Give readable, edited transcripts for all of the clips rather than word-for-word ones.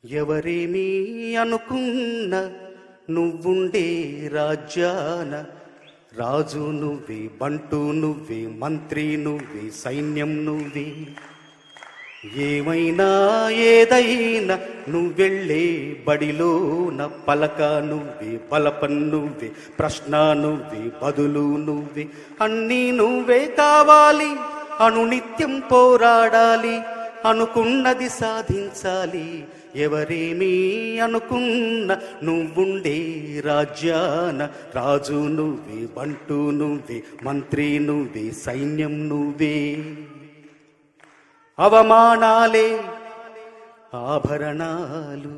ఎవరేమీ అనుకున్న నువ్వుండే రాజ్యాన రాజు నువ్వే, బంటు నువ్వే, మంత్రి నువ్వే, సైన్యం నువ్వే. ఏమైనా ఏదైనా నువ్వెళ్ళే బడిలోన పలక నువ్వే, బలపం నువ్వే, ప్రశ్న నువ్వే, బదులు నువ్వే. అన్నీ నువ్వే కావాలి, అనునిత్యం పోరాడాలి, అనుకున్నది సాధించాలి. ఎవరేమీ అనుకున్న నువ్వుండే రాజ్యాన రాజు నువ్వే, బంటు నువ్వే, మంత్రి నువ్వే, సైన్యం నువ్వే. అవమానాలే ఆభరణాలు,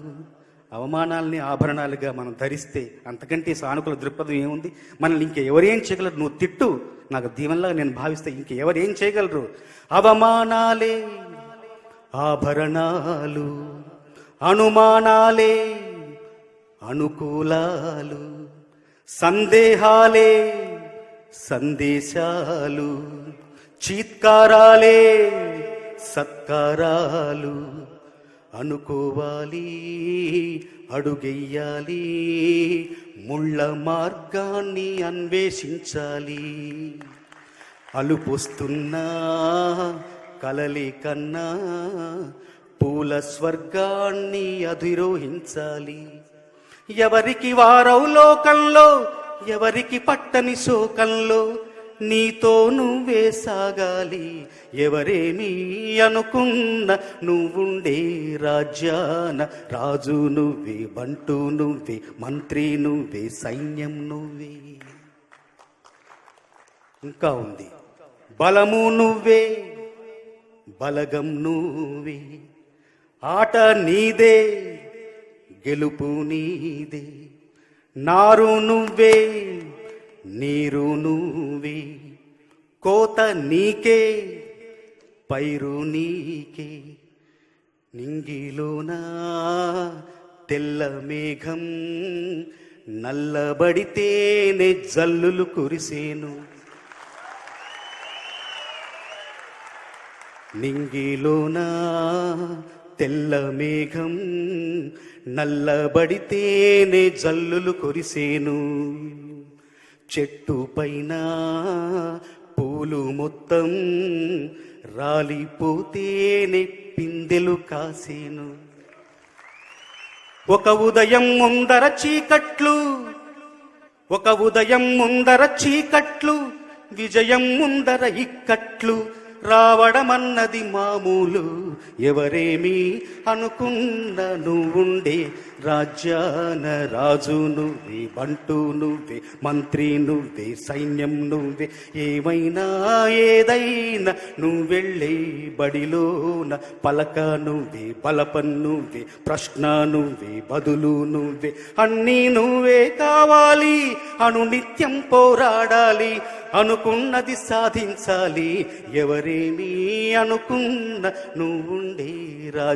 అవమానాల్ని ఆభరణాలుగా మనం ధరిస్తే అంతకంటే సానుకూల దృక్పథం ఏముంది? మనల్ని ఇంకెవరేం చేయగలరు? నువ్వు తిట్టు, నాకు దీవెనలాగా నేను భావిస్తే ఇంకెవరేం చేయగలరు? అవమానాలే ఆభరణాలు, అనుమానాలే అనుకూలాలు, సందేహాలే సందేశాలు, చీత్కారాలే సత్కారాలు. అనుకోవాలి, అడుగెయ్యాలి, ముళ్ళ మార్గాన్ని అన్వేషించాలి. అలుపొస్తున్నా కలలి కన్నా పూల స్వర్గాన్ని అధిరోహించాలి. ఎవరికి వారవు లోకంలో, ఎవరికి పట్టని శోకంలో, నీతో నువ్వే సాగాలి. ఎవరేమీ అనుకున్న నువ్వుండే రాజ్యాన రాజు నువ్వే, బంటు నువ్వే, మంత్రి నువ్వే, సైన్యం నువ్వే. ఇంకా ఉంది. బలము నువ్వే, బలగం నువ్వే, ఆట నీదే, గెలుపు నీదే. నారు నువ్వే, నీరు నువ్వే, కోత నీకే, పైరు నీకే. నింగిలోనా తెల్ల మేఘం నల్లబడితేనే జల్లులు కురిసేను. నింగిలోనా తెల్ల మేఘం నల్లబడితేనే జల్లులు కురిసేను. చెట్టు పైన పూలు మొత్తం రాలిపోతేనే పిందెలు కాసేను. ఒక ఉదయం ముందర చీకట్లు, ఒక ఉదయం ముందర చీకట్లు, విజయం ముందర ఇక్కట్లు. రావడమన్నది మామూలు. ఎవరేమీ అనుకున్న నువ్వుండే రాజ్యాన రాజు నువ్వే, బంటు నువ్వే, మంత్రి నువ్వే, సైన్యం నువ్వే. ఏమైనా ఏదైనా నువ్వెళ్ళే బడిలోన పలక నువ్వే, బలపం నువ్వే, ప్రశ్న నువ్వే, బదులు నువ్వే. అన్నీ నువ్వే కావాలి, అనునిత్యం పోరాడాలి, అనుకున్నది సాధించాలి. ఎవరేమీ అనుకున్న నువ్వుండే